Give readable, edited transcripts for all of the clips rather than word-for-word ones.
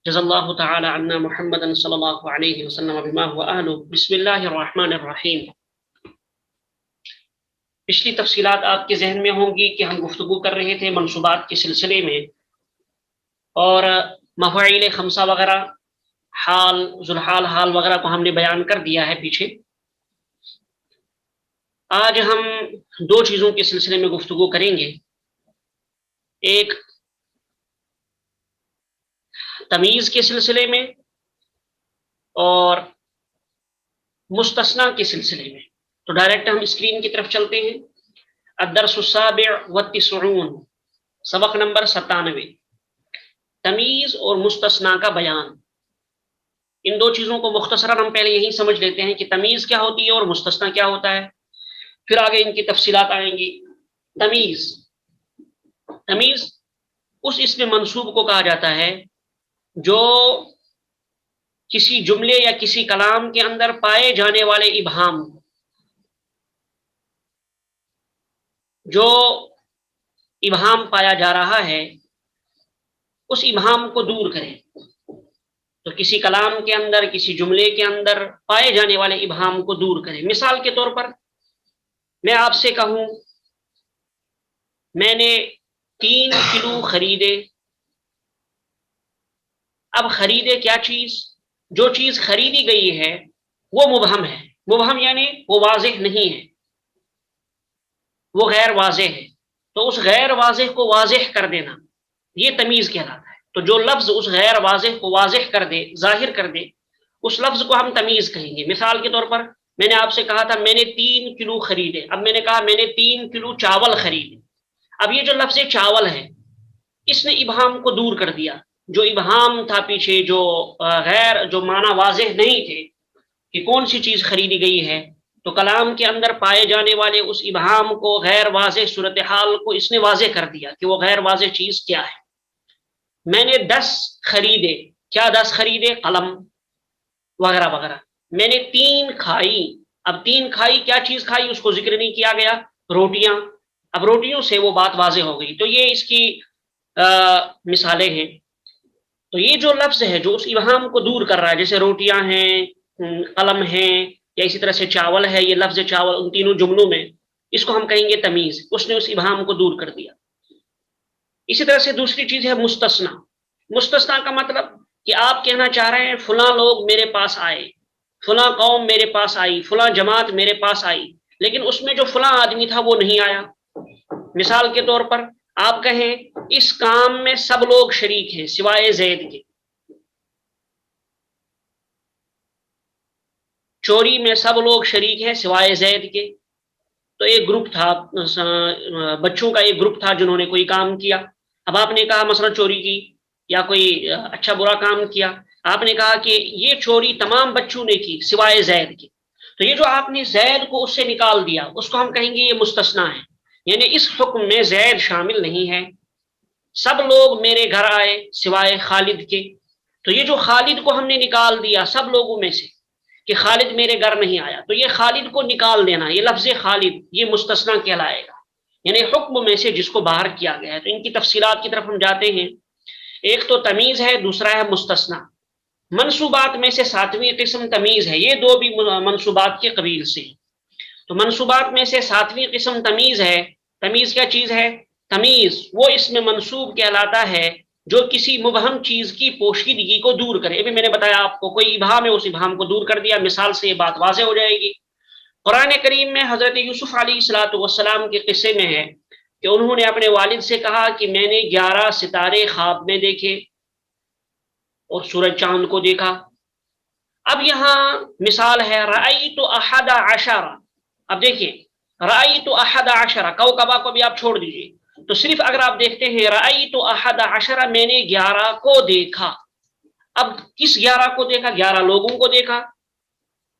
جزا اللہ تعالی عنا محمد صلی اللہ علیہ وسلم بما هو اہلہ بسم اللہ الرحمن الرحیم۔ پچھلی تفصیلات آپ کے ذہن میں ہوں گی کہ ہم گفتگو کر رہے تھے منصوبات کے سلسلے میں، اور مفاعیل خمسہ وغیرہ، حال، ذوالحال، حال وغیرہ کو ہم نے بیان کر دیا ہے پیچھے۔ آج ہم دو چیزوں کے سلسلے میں گفتگو کریں گے، ایک تمیز کے سلسلے میں اور مستثنیٰ کے سلسلے میں۔ تو ڈائریکٹ ہم اسکرین کی طرف چلتے ہیں۔ الدرس السابع والتسعون، سبق نمبر 97، تمیز اور مستثنیٰ کا بیان۔ ان دو چیزوں کو مختصراً ہم پہلے یہی سمجھ لیتے ہیں کہ تمیز کیا ہوتی ہے اور مستثنیٰ کیا ہوتا ہے، پھر آگے ان کی تفصیلات آئیں گی۔ تمیز، تمیز اس اسم منصوب کو کہا جاتا ہے جو کسی جملے یا کسی کلام کے اندر پائے جانے والے ابہام، جو ابہام پایا جا رہا ہے اس ابہام کو دور کرے۔ تو کسی کلام کے اندر، کسی جملے کے اندر پائے جانے والے ابہام کو دور کرے۔ مثال کے طور پر میں آپ سے کہوں میں نے 3 کلو خریدے۔ اب خریدے کیا چیز؟ جو چیز خریدی گئی ہے وہ مبہم ہے۔ مبہم یعنی وہ واضح نہیں ہے، وہ غیر واضح ہے۔ تو اس غیر واضح کو واضح کر دینا یہ تمیز کہلاتا ہے۔ تو جو لفظ اس غیر واضح کو واضح کر دے، ظاہر کر دے، اس لفظ کو ہم تمیز کہیں گے۔ مثال کے طور پر میں نے آپ سے کہا تھا میں نے 3 کلو خریدے، اب میں نے کہا میں نے 3 کلو چاول خریدے۔ اب یہ جو لفظ چاول ہے اس نے ابہام کو دور کر دیا۔ جو ابہام تھا پیچھے، جو معنی واضح نہیں تھے کہ کون سی چیز خریدی گئی ہے، تو کلام کے اندر پائے جانے والے اس ابہام کو، غیر واضح صورتحال کو اس نے واضح کر دیا کہ وہ غیر واضح چیز کیا ہے۔ میں نے 10 خریدے، کیا 10 خریدے؟ قلم وغیرہ وغیرہ۔ میں نے 3 کھائی، اب 3 کھائی، کیا چیز کھائی اس کو ذکر نہیں کیا گیا، روٹیاں۔ اب روٹیوں سے وہ بات واضح ہو گئی۔ تو یہ اس کی مثالیں ہیں۔ تو یہ جو لفظ ہے جو اس ابہام کو دور کر رہا ہے، جیسے روٹیاں ہیں، قلم ہیں، یا اسی طرح سے چاول ہے، یہ لفظ چاول ان تینوں جملوں میں، اس کو ہم کہیں گے تمیز۔ اس نے اس ابہام کو دور کر دیا۔ اسی طرح سے دوسری چیز ہے مستثنیٰ۔ مستثنیٰ کا مطلب کہ آپ کہنا چاہ رہے ہیں فلاں لوگ میرے پاس آئے، فلاں قوم میرے پاس آئی، فلاں جماعت میرے پاس آئی، لیکن اس میں جو فلاں آدمی تھا وہ نہیں آیا۔ مثال کے طور پر آپ کہیں اس کام میں سب لوگ شریک ہیں سوائے زید کے۔ چوری میں سب لوگ شریک ہیں سوائے زید کے۔ تو ایک گروپ تھا، بچوں کا ایک گروپ تھا جنہوں نے کوئی کام کیا۔ اب آپ نے کہا مثلا چوری کی یا کوئی اچھا برا کام کیا، آپ نے کہا کہ یہ چوری تمام بچوں نے کی سوائے زید کے۔ تو یہ جو آپ نے زید کو اس سے نکال دیا، اس کو ہم کہیں گے یہ مستثنیٰ ہے، یعنی اس حکم میں زید شامل نہیں ہے۔ سب لوگ میرے گھر آئے سوائے خالد کے۔ تو یہ جو خالد کو ہم نے نکال دیا سب لوگوں میں سے کہ خالد میرے گھر نہیں آیا، تو یہ خالد کو نکال دینا، یہ لفظ خالد یہ مستثنیٰ کہلائے گا، یعنی حکم میں سے جس کو باہر کیا گیا ہے۔ تو ان کی تفصیلات کی طرف ہم جاتے ہیں۔ ایک تو تمیز ہے، دوسرا ہے مستثنیٰ۔ منصوبات میں سے 7ویں قسم تمیز ہے، یہ دو بھی منصوبات کے قبیل سے۔ تو منصوبات میں سے 7ویں قسم تمیز ہے۔ تمیز کیا چیز ہے؟ تمیز وہ اسم منصوب کہلاتا ہے جو کسی مبہم چیز کی پوشیدگی کو دور کرے۔ ابھی میں نے بتایا آپ کو کوئی ابہام ہے، اس ابہام کو دور کر دیا۔ مثال سے یہ بات واضح ہو جائے گی۔ قرآن کریم میں حضرت یوسف علیہ السلام کے قصے میں ہے کہ انہوں نے اپنے والد سے کہا کہ میں نے 11 ستارے خواب میں دیکھے اور سورج چاند کو دیکھا۔ اب یہاں مثال ہے رأیت احد عشر۔ اب دیکھیں رأیت احد عشر، کوکبہ کو بھی آپ چھوڑ دیجئے، تو صرف اگر آپ دیکھتے ہیں رأیت احد عشر، میں نے 11 کو دیکھا۔ اب کس 11 کو دیکھا؟ 11 لوگوں کو دیکھا،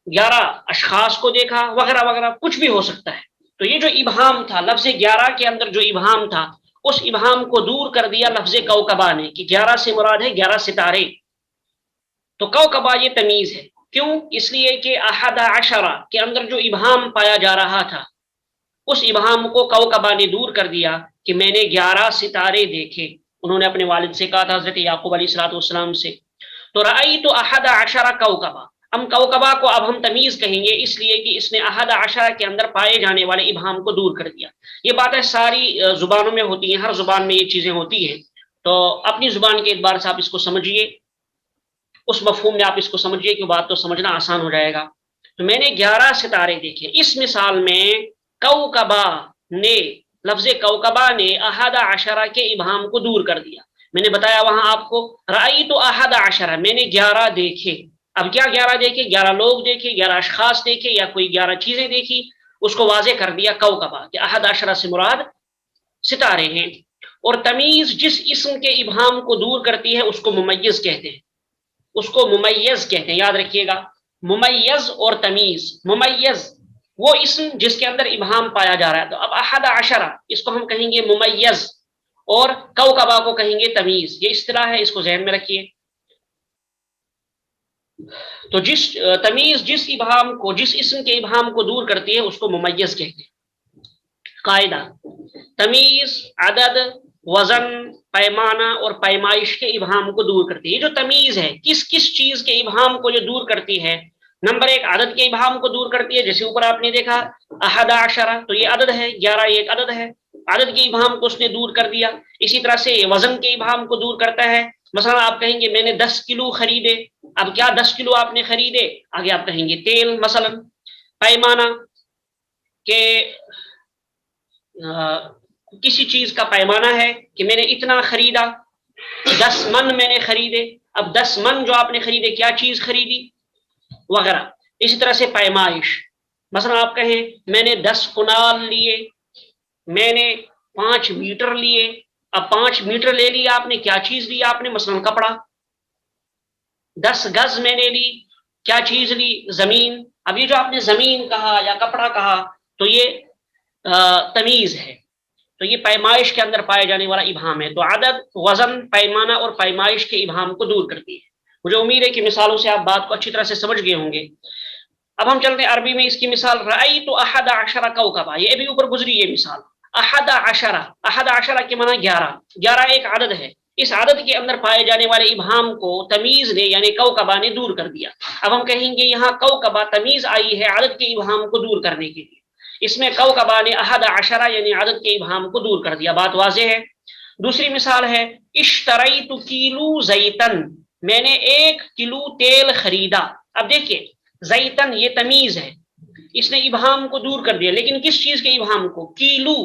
11 اشخاص کو دیکھا، وغیرہ وغیرہ، کچھ بھی ہو سکتا ہے۔ تو یہ جو ابہام تھا لفظ 11 کے اندر، جو ابہام تھا اس ابہام کو دور کر دیا لفظ کوکبہ نے کہ 11 سے مراد ہے 11 ستارے۔ تو کوکبہ یہ تمیز ہے، کیوں؟ اس لیے کہ احد عشر کے اندر جو ابہام پایا جا رہا تھا اس ابہام کو کوکبہ نے دور کر دیا کہ میں نے 11 ستارے دیکھے۔ انہوں نے اپنے والد سے کہا تھا، حضرت یعقوب علیہ السلام سے۔ تو رأیت احد عشر کوكبا، ہم کوكبا کو اب ہم تمیز کہیں گے اس لیے کہ اس نے احد عشر کے اندر پائے جانے والے ابہام کو دور کر دیا۔ یہ باتیں ساری زبانوں میں ہوتی ہیں، ہر زبان میں یہ چیزیں ہوتی ہیں، تو اپنی زبان کے اعتبار سے آپ اس کو سمجھیے، اس مفہوم میں آپ اس کو سمجھیے کہ بات تو سمجھنا آسان ہو جائے گا۔ تو میں نے 11 ستارے دیکھے، اس مثال میں کوكبا نے، لفظ کوكبا نے احد عشر کے ابہام کو دور کر دیا۔ میں نے بتایا وہاں آپ کو رأیت احد عشر، میں نے 11 دیکھے۔ اب کیا 11 دیکھے؟ 11 لوگ دیکھے، 11 اشخاص دیکھے، یا کوئی 11 چیزیں دیکھی، اس کو واضح کر دیا کوكبا کہ احد عشر سے مراد ستارے ہیں۔ اور تمیز جس اسم کے ابہام کو دور کرتی ہے اس کو ممیز کہتے ہیں، اس کو ممیز کہتے ہیں، یاد رکھیے گا، ممیز اور تمیز۔ ممیز وہ اسم جس کے اندر ابہام پایا جا رہا ہے، تو اب احد عشرہ اس کو ہم کہیں گے ممیز، اور کوكبا کو کہیں گے تمیز۔ یہ اصطلاح ہے، اس کو ذہن میں رکھیے۔ تو جس تمیز جس ابہام کو، جس اسم کے ابہام کو دور کرتی ہے اس کو ممیز کہتے ہیں۔ قاعدہ: تمیز عدد، وزن، پیمانہ اور پیمائش کے ابہام کو دور کرتی ہے۔ یہ جو تمیز ہے کس کس چیز کے ابہام کو جو دور کرتی ہے؟ نمبر 1 عدد کے ابہام کو دور کرتی ہے، جیسے اوپر آپ نے دیکھا احد عشرہ، تو یہ عدد ہے، 11 ایک عدد ہے، عدد کے ابہام کو اس نے دور کر دیا۔ اسی طرح سے وزن کے ابہام کو دور کرتا ہے، مثلا آپ کہیں گے میں نے 10 کلو خریدے، اب کیا 10 کلو آپ نے خریدے؟ آگے آپ کہیں گے تیل مثلا۔ پیمانہ کہ کسی چیز کا پیمانہ ہے کہ میں نے اتنا خریدا، 10 من میں نے خریدے، اب 10 من جو آپ نے خریدے کیا چیز خریدی، وغیرہ۔ اسی طرح سے پیمائش، مثلا آپ کہیں میں نے 10 کنال لیے، میں نے 5 میٹر لیے، اب 5 میٹر لے لیا آپ نے، کیا چیز لی آپ نے؟ مثلا کپڑا۔ 10 گز میں نے لی، کیا چیز لی؟ زمین۔ اب یہ جو آپ نے زمین کہا یا کپڑا کہا تو یہ تمیز ہے، تو یہ پیمائش کے اندر پائے جانے والا ابہام ہے۔ تو عدد، وزن، پیمانہ اور پیمائش کے ابہام کو دور کرتی ہے۔ مجھے امید ہے کہ مثالوں سے آپ بات کو اچھی طرح سے سمجھ گئے ہوں گے۔ اب ہم چلتے ہیں عربی میں اس کی مثال، رأیت احد عشر کوكبا، یہ ابھی اوپر گزری یہ مثال۔ احد عشر، احد عشر کے معنی 11، 11 ایک عدد ہے، اس عدد کے اندر پائے جانے والے ابہام کو تمیز نے یعنی کوكبا نے دور کر دیا۔ اب ہم کہیں گے یہاں کوكبا تمیز آئی ہے عدد کے ابہام کو دور کرنے کے لیے، اس میں کوكبا نے احد عشرہ یعنی عدد کے ابہام کو دور کر دیا۔ بات واضح ہے۔ دوسری مثال ہے اشتریت کیلو زیتن، میں نے 1 کلو تیل خریدا۔ اب دیکھیے زیتن یہ تمیز ہے، اس نے ابہام کو دور کر دیا، لیکن کس چیز کے ابہام کو؟ کیلو،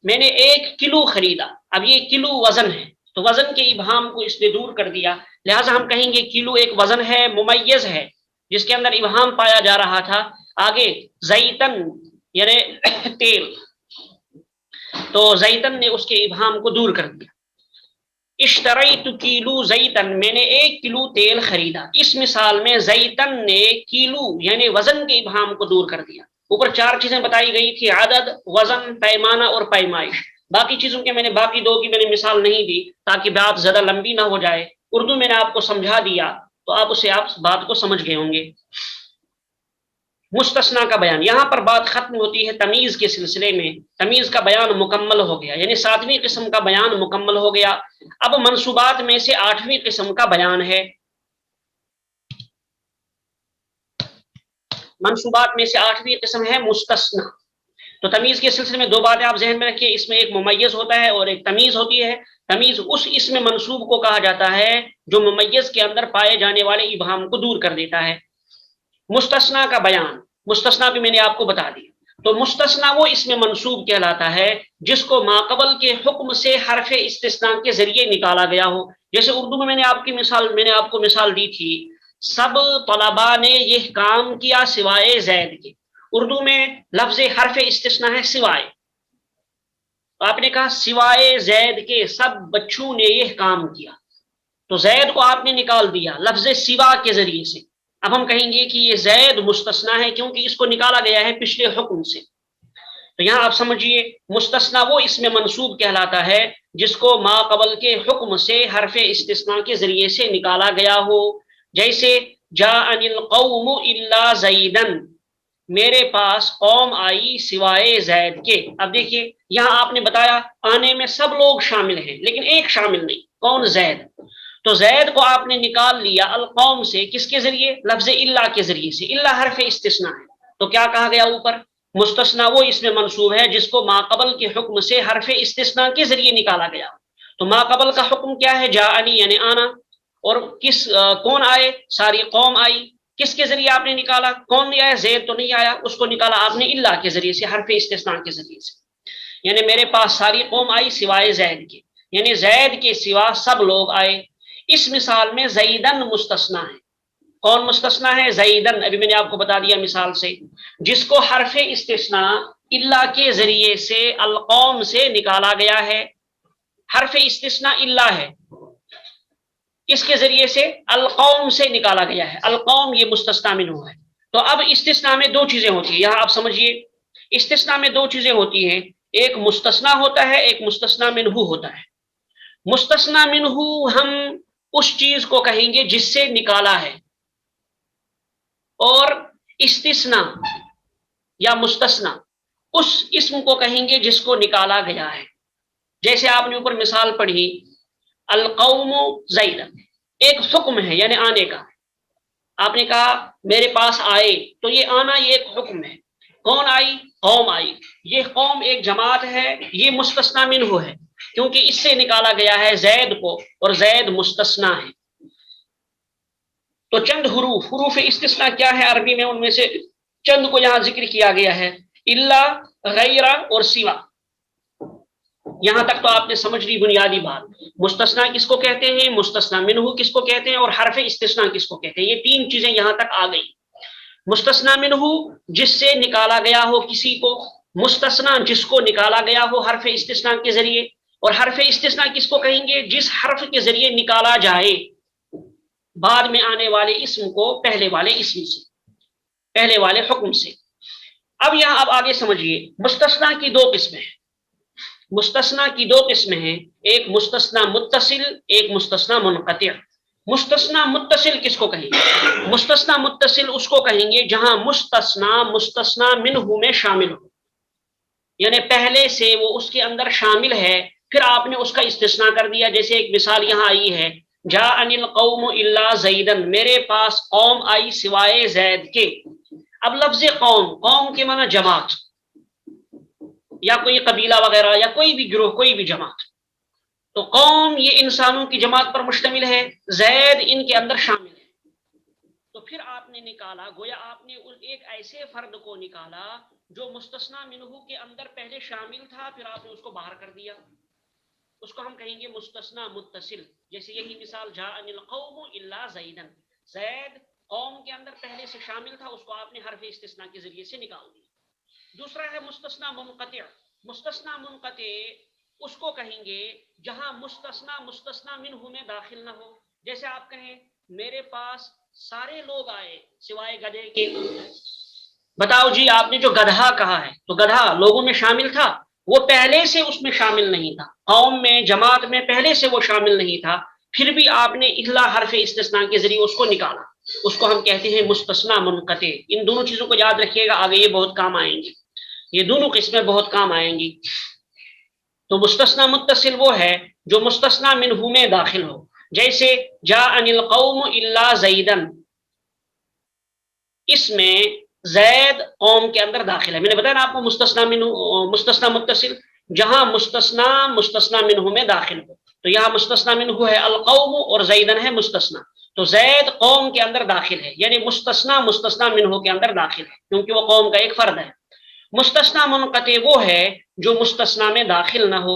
میں نے 1 کلو خریدا، اب یہ کلو وزن ہے تو وزن کے ابہام کو اس نے دور کر دیا، لہٰذا ہم کہیں گے کلو ایک وزن ہے، ممیز ہے، جس کے اندر ابہام پایا جا رہا تھا۔ آگے زیتن یعنی تیل، تو زیتن نے اس کے ابہام کو دور کر دیا۔ اشتریت کیلو زیتن، میں نے 1 کلو تیل خریدا۔ اس مثال میں زیتن نے کیلو یعنی وزن کے ابہام کو دور کر دیا۔ اوپر 4 چیزیں بتائی گئی تھی، عدد، وزن، پیمانہ اور پیمائش۔ باقی چیزوں کے میں نے باقی 2 کی میں نے مثال نہیں دی تاکہ بات زیادہ لمبی نہ ہو جائے، اردو میں نے آپ کو سمجھا دیا تو آپ اسے بات کو سمجھ گئے ہوں گے۔ مستثنا کا بیان، یہاں پر بات ختم ہوتی ہے تمیز کے سلسلے میں، تمیز کا بیان مکمل ہو گیا، یعنی 7ویں قسم کا بیان مکمل ہو گیا۔ اب منصوبات میں سے 8ویں قسم کا بیان ہے۔ منصوبات میں سے 8ویں قسم ہے مستثنا۔ تو تمیز کے سلسلے میں 2 باتیں آپ ذہن میں رکھیے، اس میں ایک ممیز ہوتا ہے اور ایک تمیز ہوتی ہے۔ تمیز اس اسم منصوب کو کہا جاتا ہے جو ممیز کے اندر پائے جانے والے ابہام کو دور کر دیتا ہے۔ مستثنا کا بیان، مستثنا بھی میں نے آپ کو بتا دی۔ تو مستثنا وہ اسم منصوب کہلاتا ہے جس کو ماقبل کے حکم سے حرف استثناء کے ذریعے نکالا گیا ہو۔ جیسے اردو میں میں نے آپ کو مثال دی تھی، سب طلباء نے یہ کام کیا سوائے زید کے۔ اردو میں لفظ حرف استثناء ہے سوائے، تو آپ نے کہا سوائے زید کے سب بچوں نے یہ کام کیا، تو زید کو آپ نے نکال دیا لفظ سوا کے ذریعے سے۔ اب ہم کہیں گے کہ یہ زید مستثنا ہے کیونکہ اس کو نکالا گیا ہے پچھلے حکم سے۔ تو یہاں آپ سمجھیے مستثنا وہ اسم منصوب کہلاتا ہے جس کو ما قبل کے حکم سے حرف استثناء کے ذریعے سے نکالا گیا ہو، جیسے جاءنی القوم الا زیدن، میرے پاس قوم آئی سوائے زید کے۔ اب دیکھیے یہاں آپ نے بتایا آنے میں سب لوگ شامل ہیں لیکن ایک شامل نہیں، کون؟ زید۔ تو زید کو آپ نے نکال لیا القوم سے، کس کے ذریعے؟ لفظ الا کے ذریعے سے۔ الا حرف استثناء ہے، تو کیا کہا گیا اوپر؟ مستثنا وہ اس میں منصوب ہے جس کو ما قبل کے حکم سے حرف استثناء کے ذریعے نکالا گیا۔ تو ما قبل کا حکم کیا ہے؟ جاءنی یعنی آنا، اور کون آئے؟ ساری قوم آئی۔ کس کے ذریعے آپ نے نکالا؟ کون نہیں آیا؟ زید تو نہیں آیا، اس کو نکالا آپ نے الا کے ذریعے سے، حرف استثناء کے ذریعے سے۔ یعنی میرے پاس ساری قوم آئی سوائے زید کے، یعنی زید کے سوا سب لوگ آئے۔ اس مثال میں زیدن مستثنا ہے۔ کون مستثنا ہے؟ زیدن، ابھی میں نے آپ کو بتا دیا مثال سے، جس کو حرف استثناء الا کے ذریعے سے القوم سے نکالا گیا ہے۔ حرف استثناء الا ہے، اس کے ذریعے سے القوم سے نکالا گیا ہے۔ القوم یہ مستثنا منہ ہے۔ تو اب استثناء میں دو چیزیں ہوتی ہیں، یہاں آپ سمجھیے، استثناء میں دو چیزیں ہوتی ہیں، ایک مستثنا ہوتا ہے، ایک مستثنا منہ ہوتا ہے۔ مستثنا منہ ہم اس چیز کو کہیں گے جس سے نکالا ہے، اور استثناء یا مستثنا اس اسم کو کہیں گے جس کو نکالا گیا ہے۔ جیسے آپ نے اوپر مثال پڑھی القوم زید، ایک حکم ہے یعنی آنے کا۔ آپ نے کہا میرے پاس آئے، تو یہ آنا یہ ایک حکم ہے۔ کون آئی؟ قوم آئی۔ یہ قوم ایک جماعت ہے، یہ مستثنا منہ ہے کیونکہ اس سے نکالا گیا ہے زید کو، اور زید مستثنا ہے۔ تو چند حروف استثناء کیا ہے عربی میں؟ ان میں سے چند کو یہاں ذکر کیا گیا ہے، الا، غیر اور سوا۔ یہاں تک تو آپ نے سمجھ لی بنیادی بات۔ مستثنا کس کو کہتے ہیں، مستثنا منہ کس کو کہتے ہیں، اور حرف استثناء کس کو کہتے ہیں۔ یہ تین چیزیں یہاں تک آ گئی۔ مستثنا منہ جس سے نکالا گیا ہو کسی کو، مستثنا جس کو نکالا گیا ہو حرف استثناء کے ذریعے، اور حرف استثناء کس کو کہیں گے؟ جس حرف کے ذریعے نکالا جائے بعد میں آنے والے اسم کو پہلے والے اسم سے، پہلے والے حکم سے۔ اب یہاں آپ آگے سمجھیے، مستثنا کی دو قسمیں ہیں۔ مستثنا کی دو قسمیں ہیں، ایک مستثنا متصل، ایک مستثنا منقطع۔ مستثنا متصل کس کو کہیں گے؟ مستثنا متصل اس کو کہیں گے جہاں مستثنا منہ میں شامل ہو، یعنی پہلے سے وہ اس کے اندر شامل ہے، پھر آپ نے اس کا استثناء کر دیا۔ جیسے ایک مثال یہاں آئی ہے، جاءنی القوم الا زیدن، میرے پاس قوم آئی سوائے زید کے۔ اب لفظ قوم کے معنی جماعت، یا کوئی قبیلہ وغیرہ، یا کوئی بھی گروہ، کوئی بھی جماعت۔ تو قوم یہ انسانوں کی جماعت پر مشتمل ہے، زید ان کے اندر شامل ہے۔ تو پھر آپ نے نکالا، گویا آپ نے ایک ایسے فرد کو نکالا جو مستثنا منہ کے اندر پہلے شامل تھا، پھر آپ نے اس کو باہر کر دیا۔ اس کو ہم کہیں گے مستثنا متصل۔ جیسے یہی مثال جاءنی القوم الا زیدن، زید قوم کے اندر پہلے سے شامل تھا، اس کو آپ نے حرف استثناء کے ذریعے سے نکال دیا۔ دوسرا ہے مستثنا منقطع۔ مستثنا منقطع اس کو کہیں گے جہاں مستثنا منہ میں داخل نہ ہو۔ جیسے آپ کہیں میرے پاس سارے لوگ آئے سوائے گدھے کے۔ بتاؤ جی، آپ نے جو گدھا کہا ہے تو گدھا لوگوں میں شامل تھا؟ وہ پہلے سے اس میں شامل نہیں تھا، قوم میں، جماعت میں پہلے سے وہ شامل نہیں تھا، پھر بھی آپ نے الا حرف استثناء کے ذریعے اس کو نکالا، اس کو ہم کہتے ہیں مستثنا منقطع۔ ان دونوں چیزوں کو یاد رکھیے گا، آگے یہ بہت کام آئیں گی، یہ دونوں قسمیں بہت کام آئیں گی۔ تو مستثنا متصل وہ ہے جو مستثنا منہ میں داخل ہو، جیسے جاءنی القوم الا زیدن، اس میں زید قوم کے اندر داخل ہے۔ میں نے بتایا نا آپ کو مستثنا متصل جہاں مستثنا منہ میں داخل ہو۔ تو یہاں مستثنا منہ ہے القوم اور زیدن ہے مستثنا، تو زید قوم کے اندر داخل ہے، یعنی مستثنا منہ کے اندر داخل ہے کیونکہ وہ قوم کا ایک فرد ہے۔ مستثنا منقطع وہ ہے جو مستثنا میں داخل نہ ہو،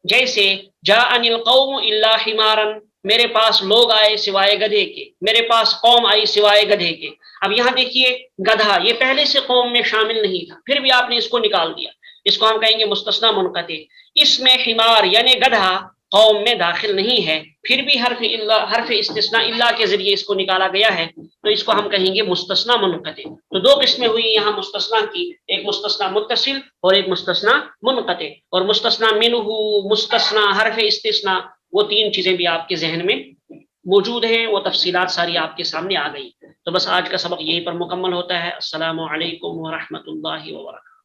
جیسے جاءنی القوم الا حمارا، میرے پاس لوگ آئے سوائے گدھے کے، میرے پاس قوم آئی سوائے گدھے کے۔ اب یہاں دیکھیے گدھا یہ پہلے سے قوم میں شامل نہیں تھا، پھر بھی آپ نے اس کو نکال دیا، اس کو ہم کہیں گے مستثنا منقطع۔ اس میں حمار یعنی گدھا قوم میں داخل نہیں ہے، پھر بھی حرف استثناء الا کے ذریعے اس کو نکالا گیا ہے، تو اس کو ہم کہیں گے مستثنا منقطع۔ تو دو قسمیں ہوئی یہاں مستثنا کی، ایک مستثنا متصل اور ایک مستثنا منقطع۔ اور مستثنا منہ، مستثنا، حرف استثناء، وہ تین چیزیں بھی آپ کے ذہن میں موجود ہیں، وہ تفصیلات ساری آپ کے سامنے آ گئی۔ تو بس آج کا سبق یہیں پر مکمل ہوتا ہے۔ السلام علیکم ورحمۃ اللہ وبرکاتہ۔